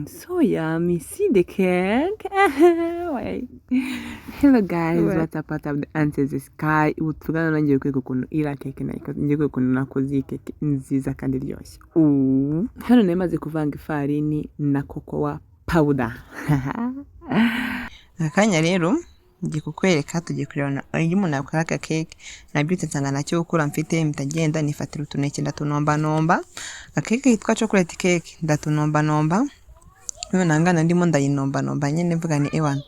So yummy. See the cake? Wait. Hello guys, what's up the answers the sky. Utugana nangiye kwiga ukuntu ira cake nayikoze. Ngiye kwiga ukuntu nakoze cake nziza kandi iryoshye. Hano nemaze kuvanga ifarini na cocoa powder. Akanya rero ngiye kukwereka tugiye kurebana iyo umuntu yakora aka cake nabyutse nsanga nacyo ukura mfite mitagenda nifatira utuneke ndatunomba akeke yitwa chocolate cake ndatunomba none nangana ndimo ndayinomba nyene mvuga ni ewana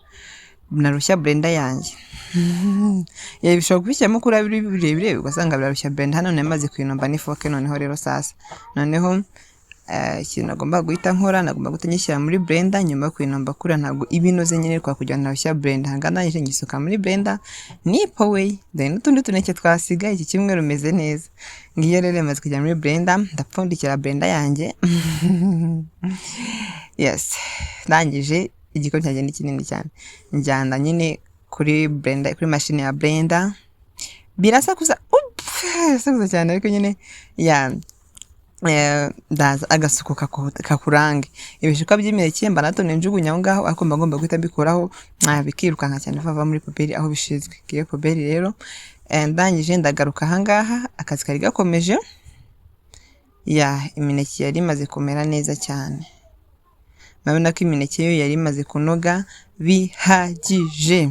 narushya blender yanjye yabishobora kubishyamo kuri birebire ugasanga birarushya blender hano nemaze kwinomba n'ifoke noneho rero sasa noneho ikintu nagomba guhita nkora nagomba gutanyishyira muri blender nyuma kwinomba kura ntabwo ibinoze nyene kwa kujya narushya blender hangana yije ngisuka muri blender nipo way then utundi tuneke twasiga iki kimwe rumeze neza ngiye rero maze kujya muri blender ndapfundikira blender yanjye yes ndangije igikoni cyanjye ni kinini cyane njyanda nyine kuri blender kuri machine ya blender birasakuza sakuza cyane ariko nyine ya ndaza agasuko kakurange ibishuka by'imireke mba natone njugunya ngaho ariko mba ngomba guhita mbikuraho bikirukanka cyane vava muri poperi aho bishizwe kiye poperi rero ndangije ndagaruka hangaha akazi kari gakomeje ya imineke yari imaze kumera neza cyane mabona ko imineke yo yari imaze kunoga bihagije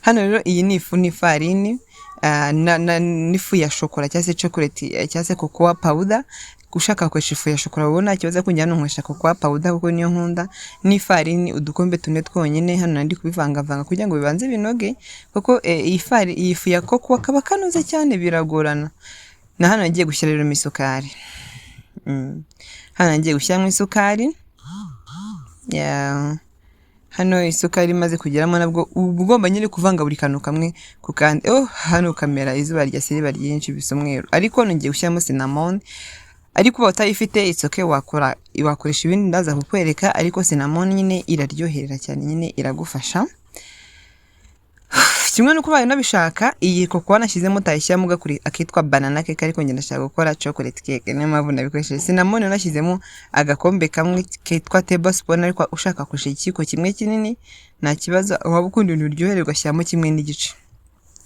hano rero iyi ni ifu n'ifarini nifu ya shokora cyase chocolate cyase cocoa powder gushaka kwesha ifu ya shokora ubona kibaza kunjyana nkwesha cocoa powder kuko niyo nkunda n'ifarini udukombe tune twonyine hano nandi kubivanga kugira ngo bibanze binoge kuko iyi fu ya cocoa kaba kanoze cyane biragorana na hano ngiye gushyira rero misukari hano ngiye gushyira mu isukari ya hano isukari maze kugeramo nabwo ugomba nyine kuvanga buri kantu kamwe ku kandi hano kamera izuba rya siriba ryinshi bisomwero ariko ngiye gushyiramo cinnamon ariko batayifite itsoke wakoresha ibindi ndaza kukwereka ariko cinnamon nyine iraryoherera cyane nyine iragufasha kimwe nuko bayo nabishaka iyi cocoa nashyizemo tayishyamo gakuri akitwa banana cake ariko ngenda nshaka gukora chocolate cake niyo mpamvu nabikoresheje cinnamon nashyizemo agakombe kamwe kitwa tablespoon ariko ushaka kusha ikiko kimwe kinini nta kibazo waba ukunda ibintu biryohererwa shyamo kimwe n'igice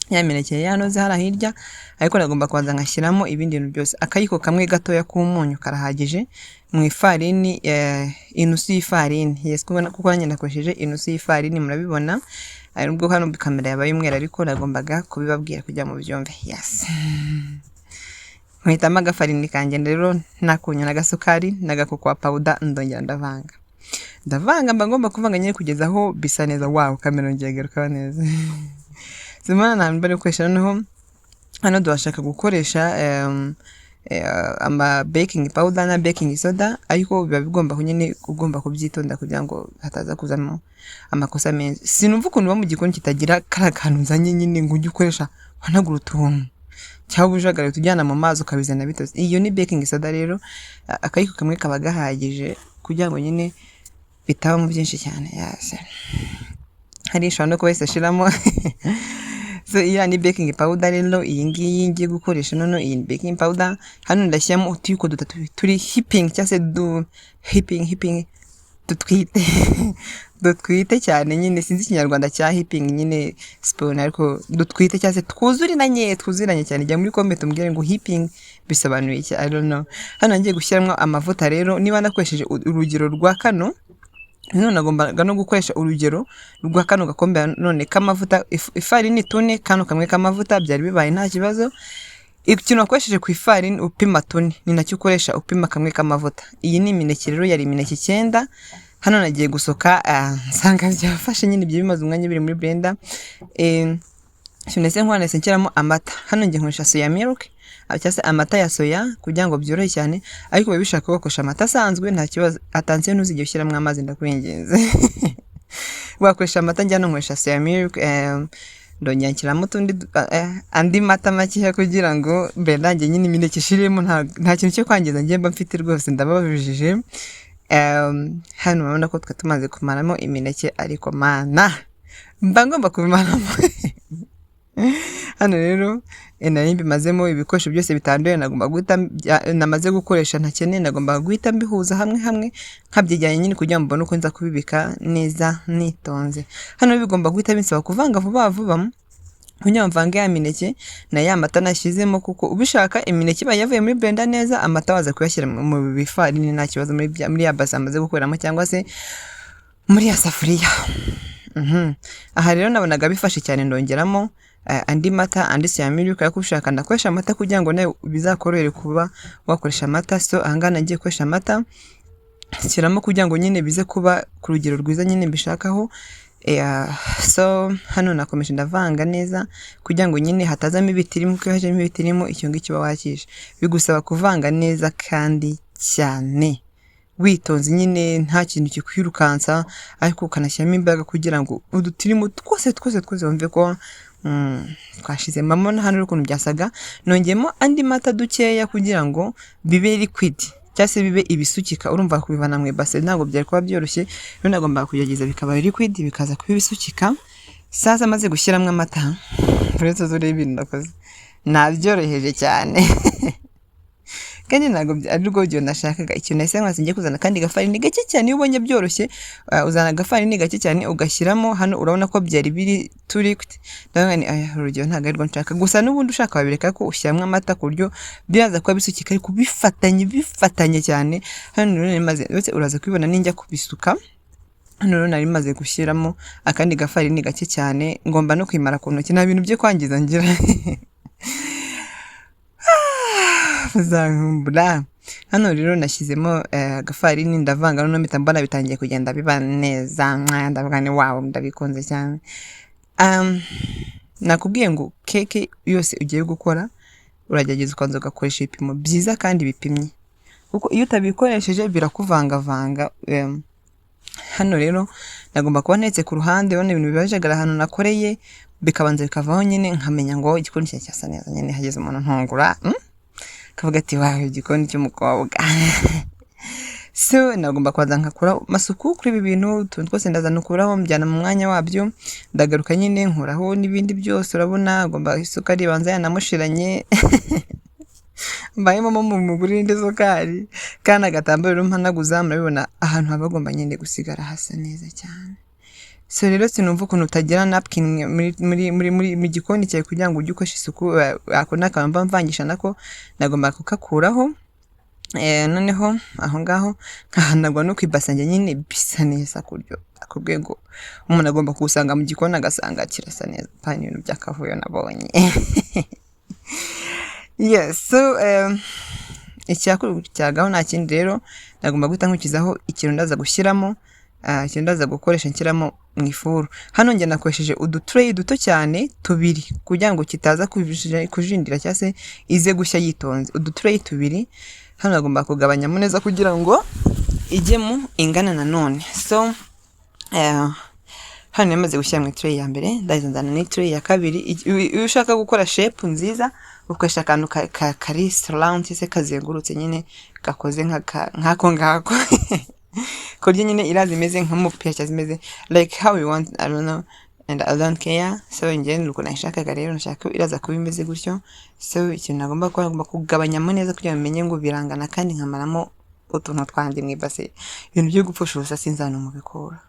yamineke yanoze hara hirya ariko nagomba kwanza ngashyiramo ibindi bintu byose akayiko kamwe gatoya k'umunyu karahagije mu ifarini inusu y'ifarini yes kuko nanjye nakoresheje inusu y'ifarini murabibona arubwo hano kamera yabaye umwera ariko nagombaga kubibabwira kujya mu byombe yes nkahitamo agafarini kanjye rero nakunya n'agasukari n'agacocoa powder ndongera ndavanga mba ngomba kuvanga nyine kugeza aho bisa neza wow kamera ngiye garuka neza zimana nambare gukoresha noneho hano dushaka gukoresha ama baking powder na baking soda ariko biba bigomba kunyene ugomba kubyitonda kugira ngo hataza kuzamo amakosa menshi sinumva ukuntu mu gikoni kitagira karakantu nzanye nyine ngo ujye ukoresha wanagura utuntu cyangwa ujagare tujyana mu mazi ukabizana bitose iyo ni baking soda rero akayiko kamwe kaba gahagije kugira ngo nyine bitaba mu byinshi cyane yase hari shano ko wese shiramo so iya ni baking powder rero iyi ngiyi ngiye gukoresha none iyi baking powder hano ndashyamo utiko dutatu turi hipping cyase hipping dutwite cyane nyine sinzi ikinyarwanda cya hipping nyine spoon ariko dutwite cyase twuzuranye cyane jya muri comment umbwire ngo hipping bisobanuye iki I don't know hano ngiye gushyiramo amavuta rero niba nakoresheje urugero rwa kano none nagombaga no gukoresha urugero rwa kano gakombe none kamavuta ifarini tune kano kamwe kamavuta byari bibaye nta kibazo ikintu nakoresheje ku ifarini upima tune ni nacyo ukoresha upima kamwe kamavuta iyi ni imineke rero yari imineke 9 hano nagiye gusoka nsanga byafashe nyine ibyo bimaze umwanya biri muri blender sinese nkwanese nshyiramo amata hano ngiye nkoresha soya milk cyase amata ya soya kugira ngo byorohe cyane ariko bishaka gukoresha amata asanzwe nta kibazo atansiyo ntuzijye ushyiramo amazi ndakwinginze wakoresha amata njyana nkoresha soya milk ndongera nshyiramo andi mata make kugira ngo mbendange nyine imineke ishiremo nta kintu cyo kwangiza ngiye mba mfite rwose ndababujije hano mabona ko tumaze kumaramo imineke ariko mana mba ngomba kubimaramo hano rero nari mbimazemo ibikoresho byose bitanduye, nagomba guhita namaze gukoresha ntakeneye, nagomba guhita mbihuza hamwe nkabyijyanye nyine kugira ngo mbone uko nza kubibika neza nitonze. Hano bigomba guhita binsaba kuvanga vuba kugira ngo mvange ya mineke na ya mata nashyizemo, kuko ubishaka imineke iba yavuye muri blender neza, amata waza kuyashyira mu bifarini nta kibazo muri ya base amaze gukoramo cyangwa se muri ya safuriya. Aha rero nabonaga bifashe cyane, ndongeramo andi mata, andi soya milk, ariko ushaka ndakoresha amata kugira ngo nawe bizakorohere kuba wakoresha amata. So ahangana ngiye koresha amata shyiramo kugira ngo nyine bize kuba ku rugero rwiza nyine mbishakaho. So hano nakomeje ndavanga neza kugira ngo nyine hatazamo ibitirimo, kuko hajemo ibitirimo icyo ngicyo uba wakishe. Bigusaba kuvanga neza kandi cyane witonze nyine, nta kintu kikwirukansa, ariko ukanashyiramo imbaraga kugira ngo udutirimo twose wumve ko twashize. Mama hano ukuntu byasaga, nongeyemo andi mata dukeya kugira ngo bibe liquid cyangwa se bibe ibisukika. Urumva kubivana mu ibase ntabwo byari kuba byoroshye, rero nagomba kugerageza bikaba liquid bikaza kuba ibisukika. Sasa maze gushyiramo amata, uretse zure ibintu nakoze nabyoroheje cyane kandi ntabwo ari rwo byo nashakaga. Ikintu nahise nkwaza ngiye kuzana kandi gafarini gake cyane. Iyo ubonye byoroshye uzana gafarini gake cyane ugashyiramo. Hano urabona ko byari biri too liquid, ndavuga ni urugero ntabwo ari rwo nshaka. Gusa n'ubundi ushaka wabireka ko ushyiramo amata ku buryo biraza kuba bisukika, ariko bifatanye cyane. Hano rero nari maze, uraza kubibona ninjya kubisuka. Hano rero nari maze gushyiramo akandi gafarini gake cyane, ngomba no kwimara ku ntoki, nta bintu byo kwangiza ngira zahumbura. Hano rero nashyizemo gafarini ndavanga, none mpita mbona bitangiye kugenda biba neza, ndavuga ni wow, ndabikunze cyane. Nakubwiye ngo keke yose ugiye gukora uragerageza ukanza ugakoresha ibipimo byiza kandi bipimye, kuko iyo utabikoresheje birakuvangavanga. Hano rero nagomba kuba ntetse ku ruhande, ubona ibintu bibajagara ahantu nakoreye bikabanza bikavaho nyine, nkamenya ngo igikoni cyawe cyasa neza. Nyine hageze umuntu ntungura kavuga ati wawe igikoni cy'umukobwa so nagomba kwaza nkakora masuku kuri ibi bintu, utuntu twose ndazanukuraho mbyana mu mwanya wabyo, ndagaruka nyine nkuraho n'ibindi byose. Urabona agomba isukari ibanza yanamushiranye mbayemo mu mugurinde isukari, kandi agatambaro rero mpanaguza, murabibona ahantu haba agomba nyine gusigara hasa neza cyane. So rero sinumva ukuntu utagira napkin muri gikoni cyawe kugira ngo ujye ukoresha isuku. Ako nakamba mvangisha nako nagomba kukakuraho. Noneho aho ngaho nkahanagwa no kwibasanje nyine bisa neza kuryo ku rwego umuntu agomba kusanga mu gikoni agasanga kirasa neza, pani ibintu byakavuyo nabonye yes. So icyagaho nta kindi rero nagomba guhita nkukizaho ikintu ndaza gushyiramo, ikintu ndaza gukoresha nshyiramo mu ifuru. Hano njye nakoresheje udutray duto cyane tubiri kugira ngo kitaza kujindira cyangwa se ize gushya yitonze. Udutray tubiri hano nagomba kugabanyamo neza kugira ngo ijyemo ingana nanone. So hano yamaze gushyira mu tray ya mbere, ndazana ni tray ya kabiri. Iyo ushaka gukora shape nziza ukoresha akantu kari round se kazengurutse nyine gakoze nkako ngako kurya nyine iraza imeze nk'umupira cyangwa imeze like how you want, I don't know and I don't care. So njye nuko nashakaga rero, nashaka iraza kuba imeze gutyo. So ikintu nagomba kugabanyamo neza kugira ngo menye ngo birangana, kandi nkamaramo utuntu twanje mu ibase. Ibintu byo gupfusha ubusa sinzana mu bikora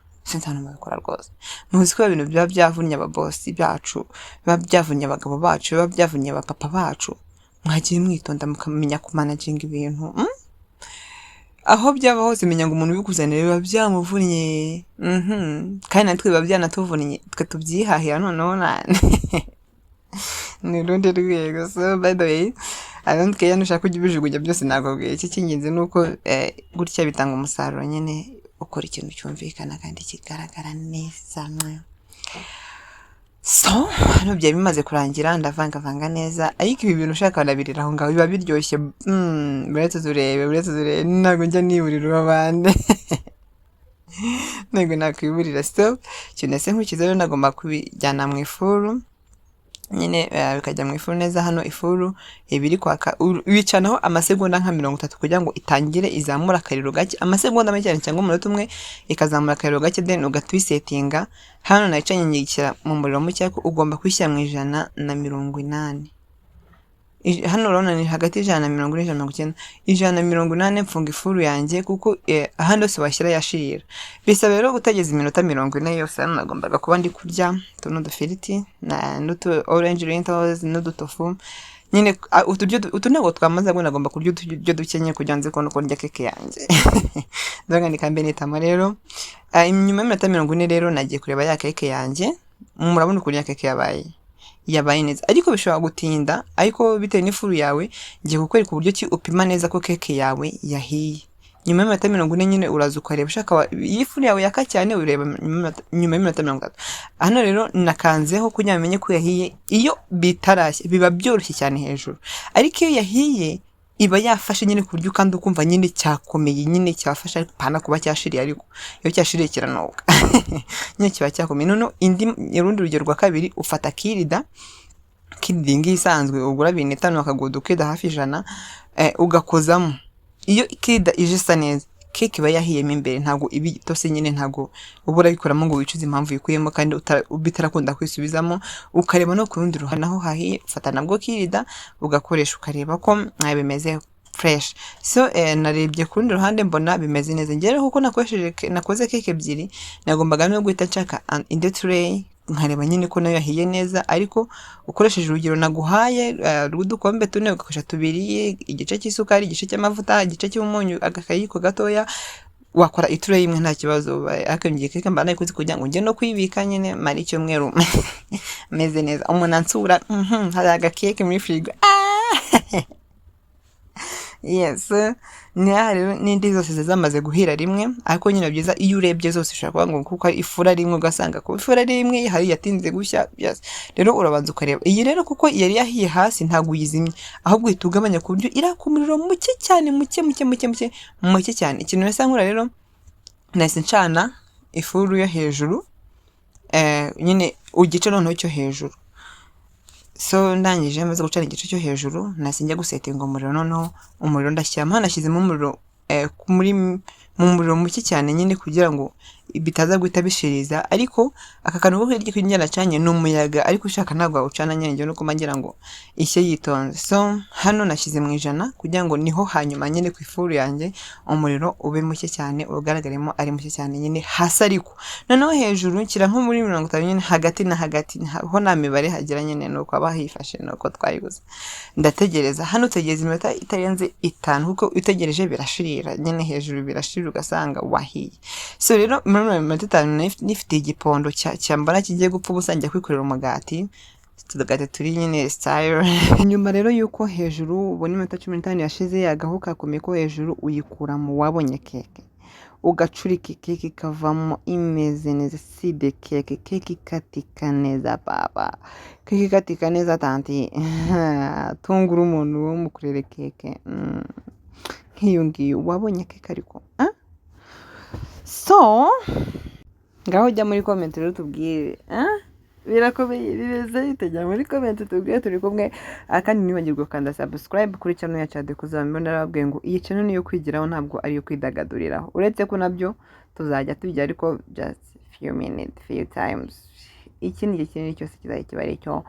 rwose. Muzi ko ibintu biba byavunnye ababosi bacu, biba byavunnye abagabo bacu, biba byavunnye abapapa bacu. Mwagiye mwitonda mukamenya ku managing ibintu. Aho byaba hose menya ngo umuntu ubikuzanira biba byamuvunnye. Kandi natwe biba byanatuvunnye, twe tubyihahira noneho ni rundi rwego. So by the way, I don't care nushaka kujya ubijugunya byose nakubwiye. Iki cy'ingenzi nuko gutya bitanga umusaruro nyine, ukora ikintu cyumvikana kandi kigaragara neza. So hano byari bimaze kurangira, ndavanga neza. Ariko ibi bintu ushaka wanabirira aho ngaho biba biryoshye. Buretse turebe ntabwo njya niburira abandi ntabwo nakwiburira. So ikintu nase nkukiza rero nagomba kubijyana mu ifuru. nyine bikajya mu ifuru neza. Hano ifuru ibiri kwaka wicanaho amasegonda nka 30 kugira ngo itangire izamura akariro gake, amasegonda make cyane cyangwa umunota umwe ikazamura akariro gake, then ugatwisetinga. Hano nayicanye nyishyira mu muriro muke, ko ugomba kwishyira mu 180. Hano urabona ni hagati y'ijana na 140 na 190. 180 mfunga ifuru yanjye, kuko hano se washyira yashirira. Bisaba rero gutegeza iminota 40 yose. Hano nagombaga kuba ndi kurya tuno dufiriti n'utu orange lentils n'udutofu, nyine utu ntabwo twamaze, ngo nagomba kurya uturyo dukenye kugira nze ko kurya keke yanjye. Ndanga ni kambe nitama rero. Inyuma y'iminota 40 rero nagiye kureba ya keke yanjye. Murabona ukuntu ya keke yabaye neza, ariko bishobora gutinda, ariko bitewe n'ifuru yawe ngiye kukwereka uburyo ki upima neza ko keke yawe yahiye. Nyuma y'iminota 40 nyine uraza ukareba, ushaka ifuru yawe yaka cyane ureba nyuma y'iminota 30. Hano rero nakanzeho kugira amenye ko yahiye. Iyo bitarashye biba byoroshye cyane hejuru, ariko iyo yahiye iba yafashe nyine ku buryo kandi ukumva nyine cyakomeye, nyine cyafasha pana kuba cyashiriye, ariko iyo cyashiriye kiranoga nyine kiba cyakomeye. None urundi rugero rwa kabiri, ufata kirida isanzwe ugura 5 akagodo kida hafi 100, ugakozamo. Iyo kirida ije isa neza, keke iba yahiyemo imbere, ntago ibi tose nyine, ntago ubura bikoramo ngo wicuze impamvu yikuyemo kandi bitarakunda kwisubizamo. Ukareba no ku rundi ruhande naho hahiye, ufata nabwo kirida ugakoresha, ukareba ko bimeze fresh. So narebye ku rundi ruhande mbona bimeze neza. Ngere kuko nakoze keke ebyiri, nagombaga no guhita nshaka in the tray nkareba nyine ko nayo yahiye neza, ariko ukoresheje urugero naguhaye rw'udukombe 4 ugakoresha 2, igice cy'isukari, igice cy'amavuta, igice cy'umunyu, agakayiko gatoya, wakora itray imwe nta kibazo. Akambye keke mbana ikuzi kugira ngo nge no kwibika nyine mari cyumweru meze neza. Umunantsura hari agakeke muri frigo. Yes, ni rero n'indi zose zamaze guhira rimwe, ariko nyine byiza iyo urebye zose ushaka ngo kuko ifura rimwe ugasanga ko ifura rimwe hari yatinze gushya. Yes, rero urabanza ukareba iyi rero, kuko yari yahiye hasi ntago uyizimye, ahubwo itugabanya ku buryo irakumuriro muke cyane, muke cyane. Ikintu nasa nkura rero nahise ncana ifuru yo hejuru, nyine ugice noneho cyo hejuru. So ndangije maze gucana igice cyo hejuru, nasinjya gusetinga umuriro. Noneho umuriro ndashyiramo, hanashyizemo umuriro mu muriro muke cyane, nyine kugira ngo bitaza guhita bishiriza. Ariko aka kantu ko hirya kwinyana nacanye ni umuyaga, ariko ushaka ntabwo ucana nyine no kumagira ngo ishye yitonze. So hano nashyize mu 100 kugira ngo niho hanyuma nyine ku ifuru yanjye umuriro ube muke cyane, ugaragaremo ari muke cyane nyine hasi. Ariko noneho hejuru nshyira nko muri 50 nyine hagati na hagati, ho nta mibare hagira nyine, nuko aba hifashe nuko twayiguze. Ndategereza hano, utegereza iminota itarenze 5, kuko utegereje birashirira nyine hejuru, birashirira ugasanga wahiye. So rero muri 5 nifite igipondo cyambara kigiye gupfa ubusa, njya kwikorera umugati. Tudagate turi nyine style. Nyuma rero yuko hejuru ubona iminota 15 yashize, agahu kakomeye ko hejuru uyikura mu wabonye keke, ugacurika keke ikavamo imeze neza. Side keke ikatika neza baba, keke ikatika neza tanti. Tungura umuntu wo mukurere keke nk'iyo ngiyo wabonye keke. Ariko so ngaho jya muri comment rero tubwire birakomeye bimeze bitajya muri comment tubwire turi kumwe. Kandi nibagirwa kanda subscribe kuri channel ya Chade kuzamba. Narababwiye ngo iyi channel niyo kwigiraho, ntabwo ari yo kwidagaduriraho, uretse ko nabyo tuzajya tujya, ariko just few minutes, few times. Iki ni ikintu cyose kizajya kiba ari cyo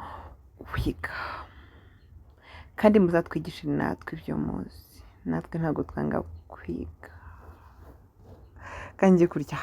kwiga, kandi muzatwigisha natwe ibyo muzi. Natwe ntabwo twanga kwiga kandi kurya.